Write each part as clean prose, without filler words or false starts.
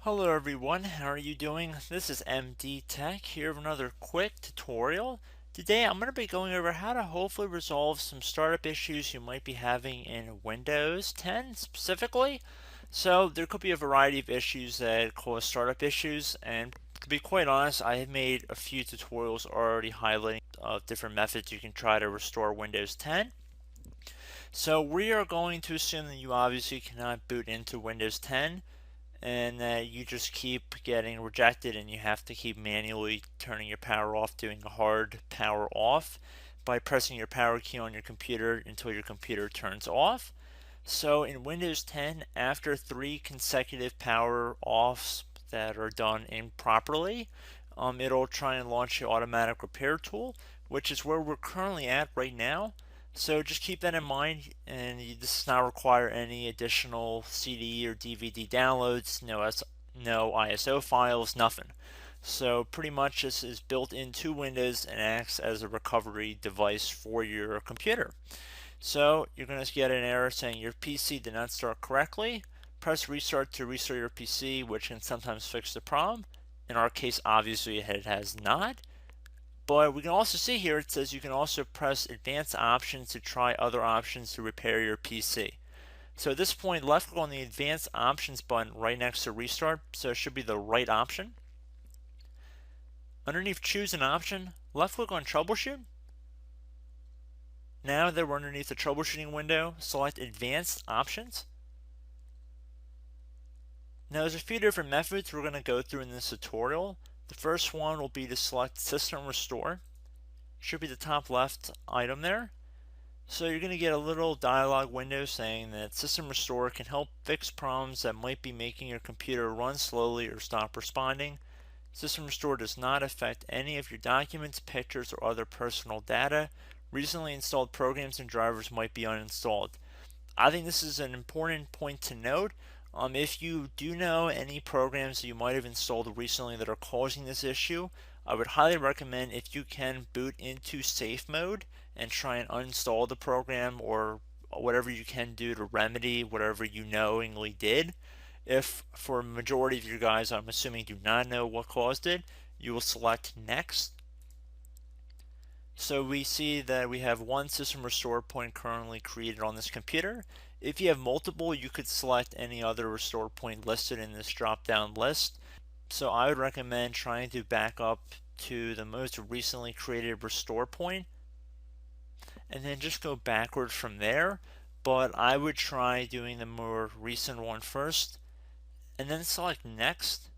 Hello everyone, how are you doing? This is MD Tech here with another quick tutorial. Today I'm going to be going over how to hopefully resolve some startup issues you might be having in Windows 10 specifically. So there could be a variety of issues that cause startup issues, and to be quite honest, I have made a few tutorials already highlighting different methods you can try to restore Windows 10. So we are going to assume that you obviously cannot boot into Windows 10 and that you just keep getting rejected and you have to keep manually turning your power off, doing a hard power off by pressing your power key on your computer until your computer turns off. So in Windows 10, after 3 consecutive power offs that are done improperly, it'll try and launch the automatic repair tool, which is where we're currently at right now. So just keep that in mind, and this does not require any additional CD or DVD downloads, no ISO files, nothing. So pretty much this is built into Windows and acts as a recovery device for your computer. So you're going to get an error saying your PC did not start correctly. Press restart to restart your PC, which can sometimes fix the problem. In our case, obviously it has not. But we can also see here it says you can also press advanced options to try other options to repair your PC. So at this point, left click on the advanced options button right next to restart, so it should be the right option. Underneath choose an option, left click on troubleshoot. Now that we're underneath the troubleshooting window, select advanced options. Now there's a few different methods we're going to go through in this tutorial. The first one will be to select System Restore. Should be the top left item there. So you're going to get a little dialog window saying that System Restore can help fix problems that might be making your computer run slowly or stop responding. System Restore does not affect any of your documents, pictures, or other personal data. Recently installed programs and drivers might be uninstalled. I think this is an important point to note. If you do know any programs that you might have installed recently that are causing this issue, I would highly recommend if you can boot into safe mode and try and uninstall the program or whatever you can do to remedy whatever you knowingly did. If for a majority of you guys, I'm assuming, do not know what caused it, you will select next. So we see that we have one system restore point currently created on this computer. If you have multiple, you could select any other restore point listed in this drop down list. So I would recommend trying to back up to the most recently created restore point and then just go backwards from there. But I would try doing the more recent one first and then select next.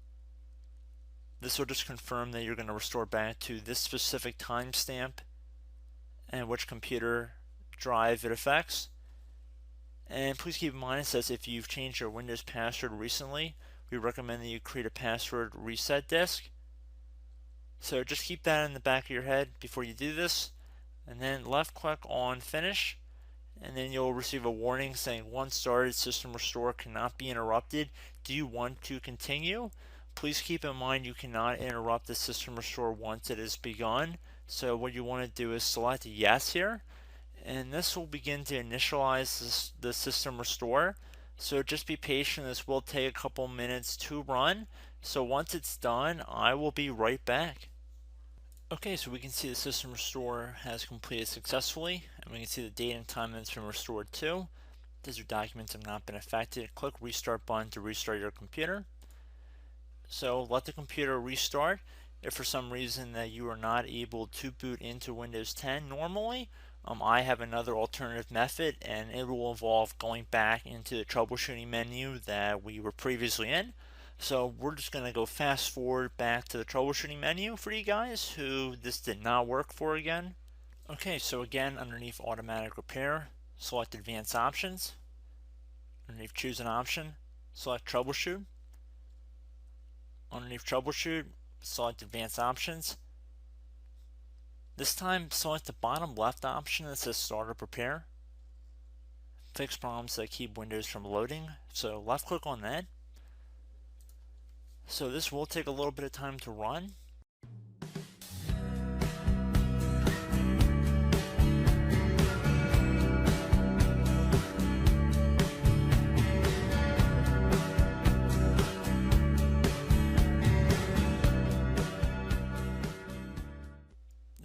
This will just confirm that you're going to restore back to this specific timestamp and which computer drive it affects. And please keep in mind it says if you've changed your Windows password recently, we recommend that you create a password reset disk. So just keep that in the back of your head before you do this, and then left click on finish, and then you'll receive a warning saying once started, system restore cannot be interrupted. Do you want to continue? Please keep in mind you cannot interrupt the system restore once it has begun. So what you want to do is select yes here, and this will begin to initialize the system restore. So just be patient, this will take a couple minutes to run. So once it's done, I will be right back. Okay, so we can see the system restore has completed successfully, and we can see the date and time that it's been restored to. These documents have not been affected. Click restart button to restart your computer. So let the computer restart. If for some reason that you are not able to boot into Windows 10 normally, I have another alternative method, and it will involve going back into the troubleshooting menu that we were previously in. So we're just going to go fast forward back to the troubleshooting menu for you guys who this did not work for again. Okay, so again, underneath automatic repair, select advanced options. Underneath choose an option, select troubleshoot. Underneath troubleshoot, select advanced options. This time select the bottom left option that says startup repair. Fix problems that keep Windows from loading. So left click on that. So this will take a little bit of time to run.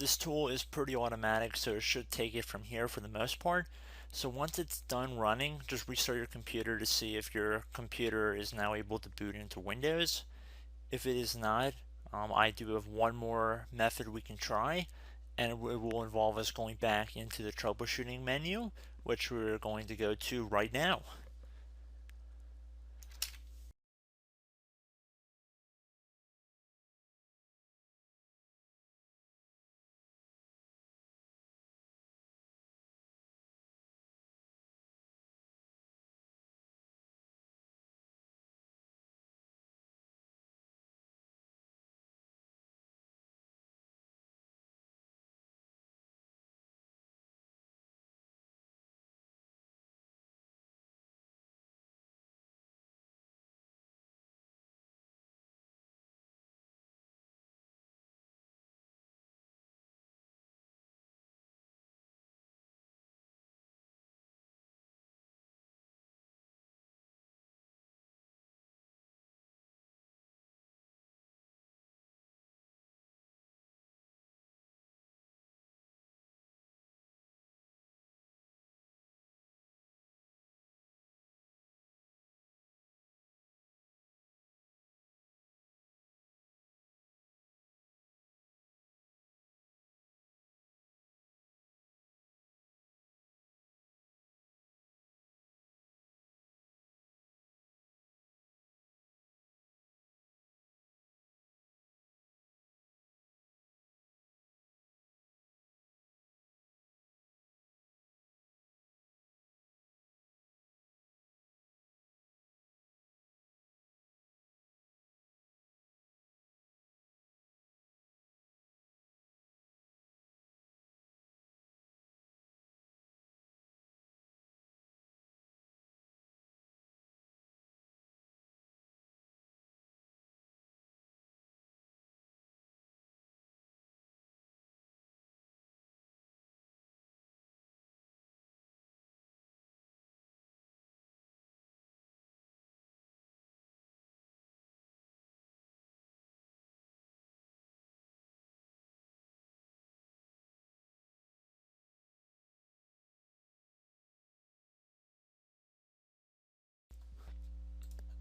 This tool is pretty automatic, so it should take it from here for the most part. So once it's done running, just restart your computer to see if your computer is now able to boot into Windows. If it is not, I do have one more method we can try, and it will involve us going back into the troubleshooting menu, which we're going to go to right now.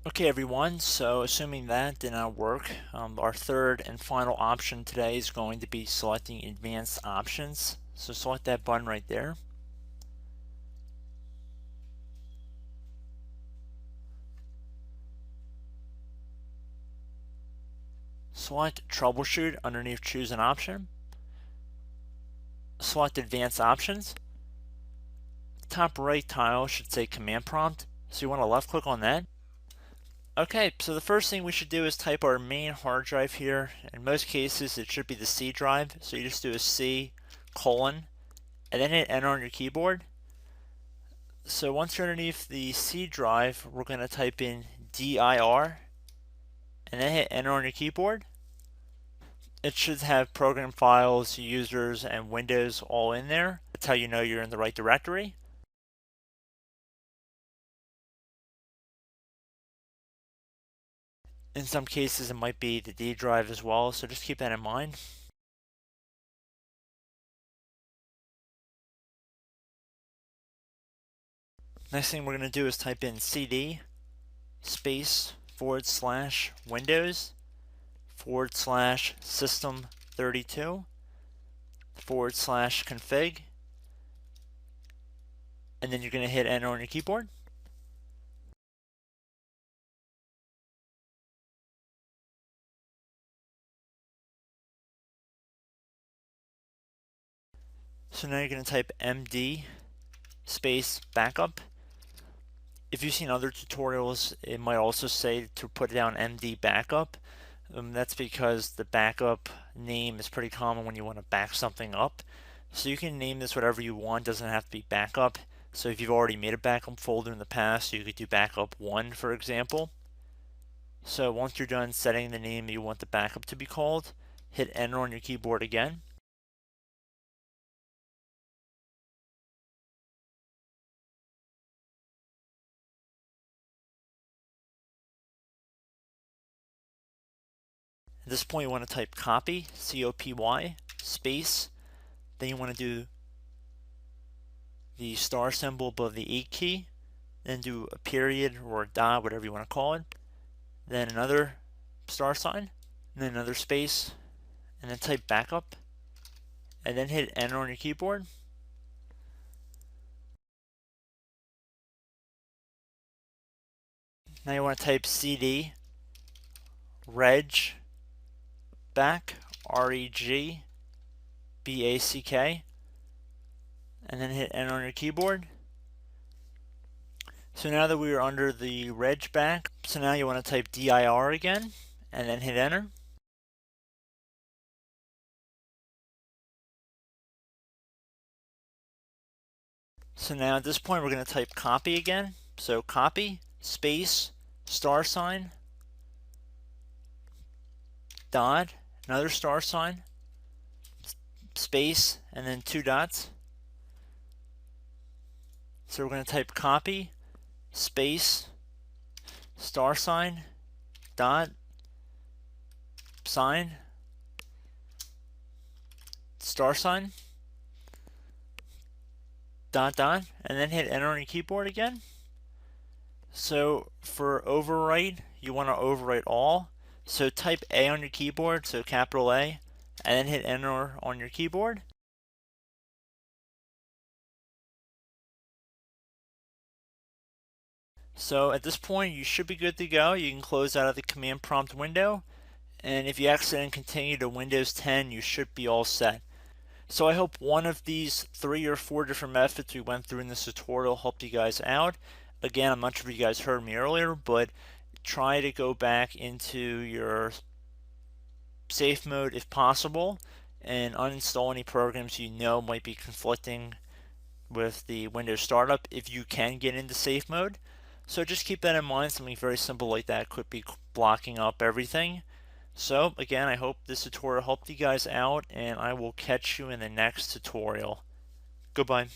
Okay everyone, so assuming that did not work, our third and final option today is going to be selecting advanced options. So select that button right there. Select troubleshoot underneath choose an option. Select advanced options. Top right tile should say command prompt, so you want to left click on that. Okay, so the first thing we should do is type our main hard drive here. In most cases it should be the C drive, so you just do a C colon and then hit enter on your keyboard. So once you're underneath the C drive, we're going to type in dir and then hit enter on your keyboard. It should have program files, users, and Windows all in there. That's how you know you're in the right directory. In some cases it might be the D drive as well, so just keep that in mind. Next thing we're going to do is type in cd space / Windows / system 32 / config, and then you're going to hit enter on your keyboard. So now you're going to type md space backup. If you've seen other tutorials, it might also say to put down md backup. That's because the backup name is pretty common when you want to back something up. So you can name this whatever you want, doesn't have to be backup. So if you've already made a backup folder in the past, you could do backup 1, for example. So once you're done setting the name you want the backup to be called, hit enter on your keyboard again. At this point you want to type copy, C-O-P-Y, space, then you want to do the star symbol above the 8 key, then do a period or a dot, whatever you want to call it, then another star sign, and then another space, and then type backup, and then hit enter on your keyboard. Now you want to type cd reg back, REG BACK, and then hit enter on your keyboard. So now that we are under the reg back, so now you want to type dir again, and then hit enter. So now at this point we're going to type copy again. So copy, space, star sign, dot, another star sign, space, and then 2 dots. So we're going to type copy, space, star sign, dot, sign, star sign, dot dot, and then hit enter on your keyboard again. So for overwrite, you want to overwrite all. So type A on your keyboard, so capital A, and then hit enter on your keyboard. So at this point you should be good to go. You can close out of the command prompt window, and if you accidentally continue to Windows 10, you should be all set. So I hope one of these 3 or 4 different methods we went through in this tutorial helped you guys out. Again, I'm not sure if you guys heard me earlier, but try to go back into your safe mode if possible and uninstall any programs you know might be conflicting with the Windows startup if you can get into safe mode. So just keep that in mind. Something very simple like that could be blocking up everything. So again, I hope this tutorial helped you guys out, and I will catch you in the next tutorial. Goodbye.